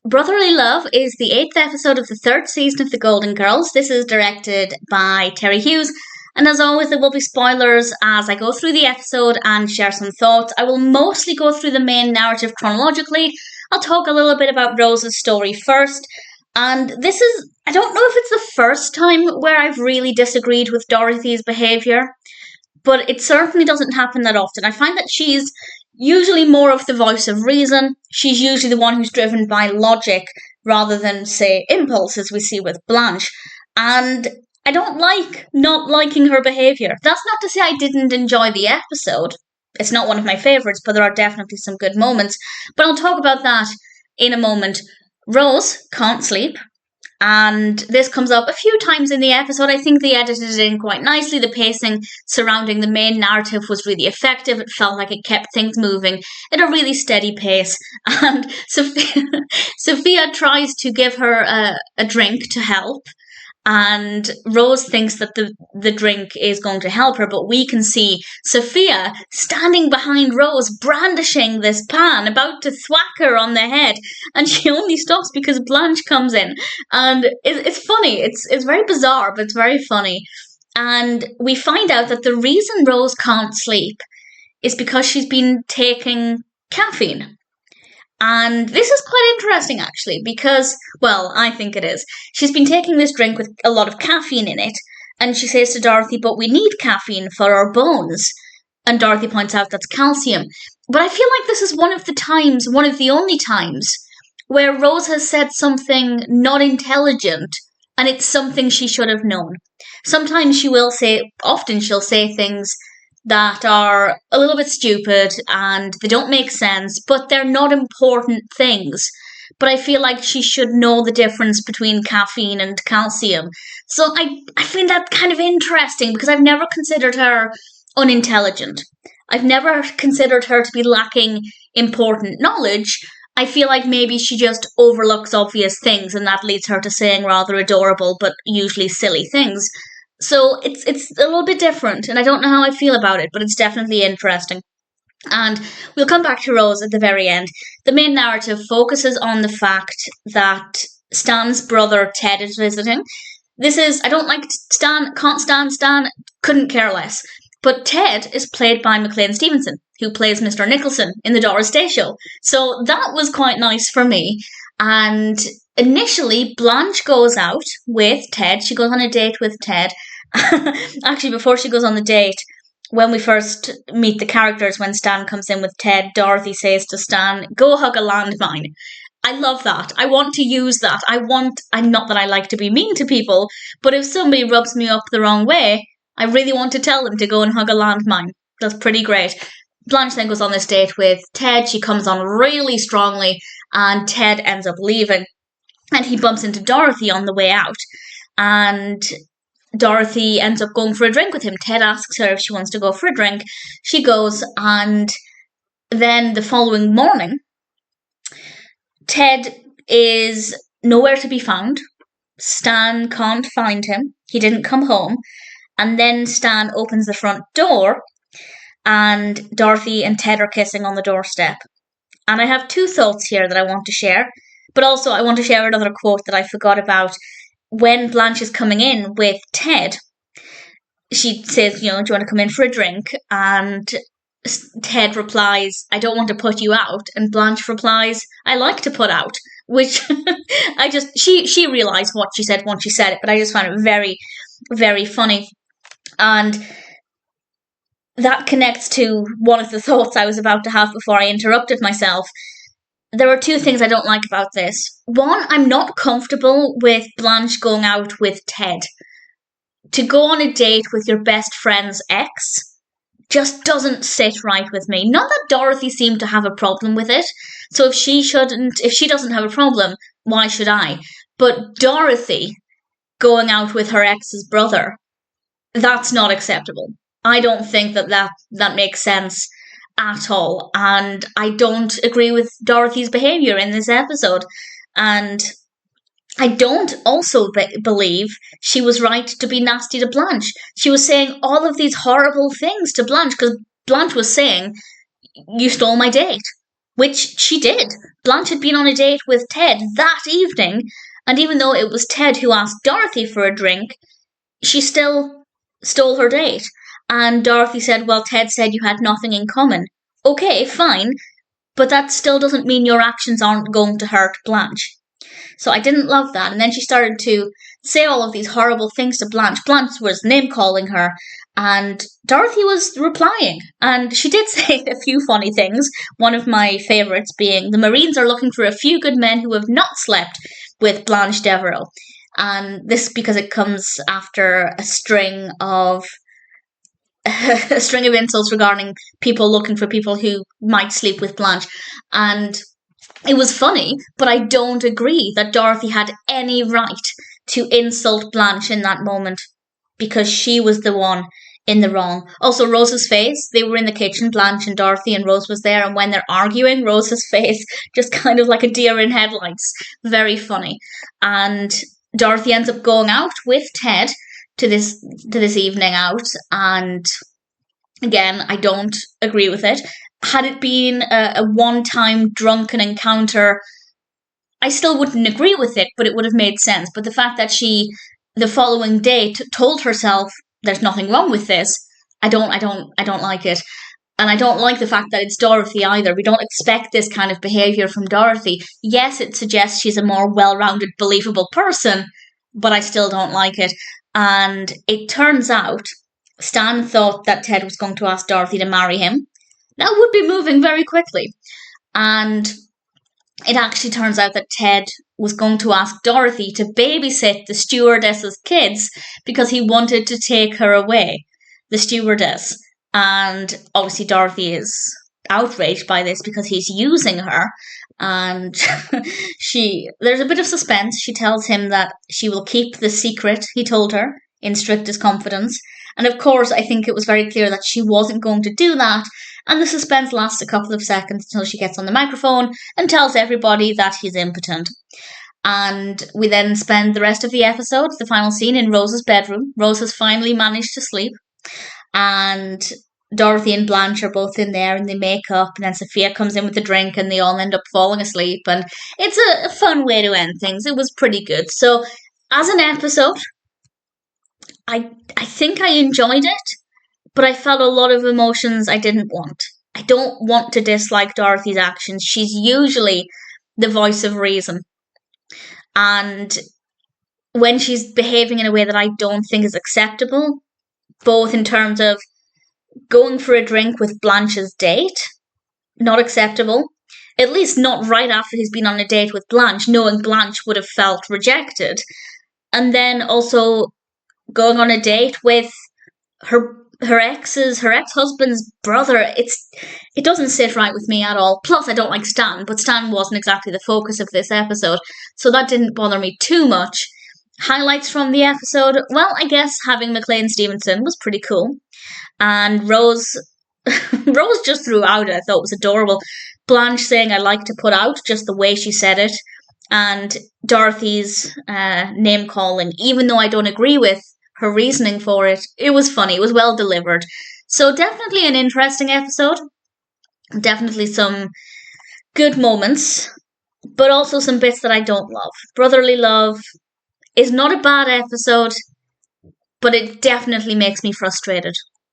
Brotherly Love is the 8th episode of the 3rd season of The Golden Girls. This is directed by Terry Hughes. And as always, there will be spoilers as I go through the episode and share some thoughts. I will mostly go through the main narrative chronologically. I'll talk a little bit about Rose's story first. And this is, I don't know if it's the first time where I've really disagreed with Dorothy's behaviour, but it certainly doesn't happen that often. I find that she's usually more of the voice of reason. She's usually the one who's driven by logic rather than, say, impulse, as we see with Blanche. And I don't like not liking her behaviour. That's not to say I didn't enjoy the episode. It's not one of my favourites, but there are definitely some good moments. But I'll talk about that in a moment. Rose can't sleep. And this comes up a few times in the episode. I think they edited it in quite nicely. The pacing surrounding the main narrative was really effective. It felt like it kept things moving at a really steady pace. And Sophia tries to give her a drink to help. And Rose thinks that the drink is going to help her, but we can see Sophia standing behind Rose, brandishing this pan, about to thwack her on the head, and she only stops because Blanche comes in. And it's funny, it's very bizarre, but it's very funny. And we find out that the reason Rose can't sleep is because she's been taking caffeine. And this is quite interesting, actually, because, well, I think it is. She's been taking this drink with a lot of caffeine in it, and she says to Dorothy, but we need caffeine for our bones. And Dorothy points out that's calcium. But I feel like this is one of the only times, where Rose has said something not intelligent, and it's something she should have known. Sometimes often she'll say things that are a little bit stupid and they don't make sense, but they're not important things. But I feel like she should know the difference between caffeine and calcium. So I find that kind of interesting because I've never considered her unintelligent. I've never considered her to be lacking important knowledge. I feel like maybe she just overlooks obvious things and that leads her to saying rather adorable but usually silly things. So it's a little bit different, and I don't know how I feel about it, but it's definitely interesting. And we'll come back to Rose at the very end. The main narrative focuses on the fact that Stan's brother Ted is visiting. I don't like Stan, can't stand Stan, couldn't care less. But Ted is played by McLean Stevenson, who plays Mr. Nicholson in the Doris Day Show. So that was quite nice for me. And initially, Blanche goes out with Ted. She goes on a date with Ted. Actually, before she goes on the date, when we first meet the characters, when Stan comes in with Ted, Dorothy says to Stan, go hug a landmine. I love that. I want to use that. I'm not that I like to be mean to people, but if somebody rubs me up the wrong way, I really want to tell them to go and hug a landmine. That's pretty great. Blanche then goes on this date with Ted. She comes on really strongly, and Ted ends up leaving. And he bumps into Dorothy on the way out. And Dorothy ends up going for a drink with him. Ted asks her if she wants to go for a drink. She goes, and then the following morning, Ted is nowhere to be found. Stan can't find him. He didn't come home. And then Stan opens the front door, and Dorothy and Ted are kissing on the doorstep. And I have two thoughts here that I want to share, but also I want to share another quote that I forgot about. When Blanche is coming in with Ted, she says, do you want to come in for a drink? And Ted replies, I don't want to put you out. And Blanche replies, I like to put out. Which she realised what she said once she said it, but I just found it very, very funny. And that connects to one of the thoughts I was about to have before I interrupted myself. There are two things I don't like about this. One, I'm not comfortable with Blanche going out with Ted. To go on a date with your best friend's ex just doesn't sit right with me. Not that Dorothy seemed to have a problem with it. So if she doesn't have a problem, why should I? But Dorothy going out with her ex's brother, that's not acceptable. I don't think that makes sense at all, and I don't agree with Dorothy's behaviour in this episode, and I don't also believe she was right to be nasty to Blanche. She was saying all of these horrible things to Blanche, because Blanche was saying, you stole my date. which she did. Blanche had been on a date with Ted that evening, and even though it was Ted who asked Dorothy for a drink, she still stole her date. And Dorothy said, well, Ted said you had nothing in common. Okay, fine, but that still doesn't mean your actions aren't going to hurt Blanche. So I didn't love that. And then she started to say all of these horrible things to Blanche. Blanche was name calling her, and Dorothy was replying. And she did say a few funny things. One of my favourites being, the Marines are looking for a few good men who have not slept with Blanche Devereaux. And this because it comes after a string of insults regarding people looking for people who might sleep with Blanche. And it was funny, but I don't agree that Dorothy had any right to insult Blanche in that moment, because she was the one in the wrong. Also, Rose's face, they were in the kitchen, Blanche and Dorothy, and Rose was there, and when they're arguing, Rose's face just kind of like a deer in headlights. Very funny. And Dorothy ends up going out with Ted to this evening out, and again, I don't agree with it. Had it been a one-time drunken encounter, I still wouldn't agree with it, but it would have made sense. But the fact that she, the following day, told herself there's nothing wrong with this, I don't like it. And I don't like the fact that it's Dorothy either. We don't expect this kind of behaviour from Dorothy. Yes, it suggests she's a more well-rounded, believable person, but I still don't like it. And it turns out Stan thought that Ted was going to ask Dorothy to marry him. That would be moving very quickly. And it actually turns out that Ted was going to ask Dorothy to babysit the stewardess's kids because he wanted to take her away, the stewardess. And obviously Dorothy is outraged by this because he's using her. And there's a bit of suspense. She tells him that she will keep the secret he told her in strictest confidence. And of course, I think it was very clear that she wasn't going to do that. And the suspense lasts a couple of seconds until she gets on the microphone and tells everybody that he's impotent. And we then spend the rest of the episode, the final scene, in Rose's bedroom. Rose has finally managed to sleep. And Dorothy and Blanche are both in there and they make up. And then Sophia comes in with a drink and they all end up falling asleep. And it's a fun way to end things. It was pretty good. So as an episode, I think I enjoyed it. But I felt a lot of emotions I didn't want. I don't want to dislike Dorothy's actions. She's usually the voice of reason. And when she's behaving in a way that I don't think is acceptable, both in terms of going for a drink with Blanche's date, not acceptable. At least not right after he's been on a date with Blanche, knowing Blanche would have felt rejected. And then also going on a date with her ex-husband's brother. It doesn't sit right with me at all. Plus, I don't like Stan, but Stan wasn't exactly the focus of this episode, so that didn't bother me too much. Highlights from the episode, well, I guess having McLean Stevenson was pretty cool. And Rose just threw out, I thought was adorable. Blanche saying I like to put out, just the way she said it. And Dorothy's name calling, even though I don't agree with her reasoning for it, it was funny, it was well delivered. So definitely an interesting episode. Definitely some good moments, but also some bits that I don't love. Brotherly Love is not a bad episode, but it definitely makes me frustrated.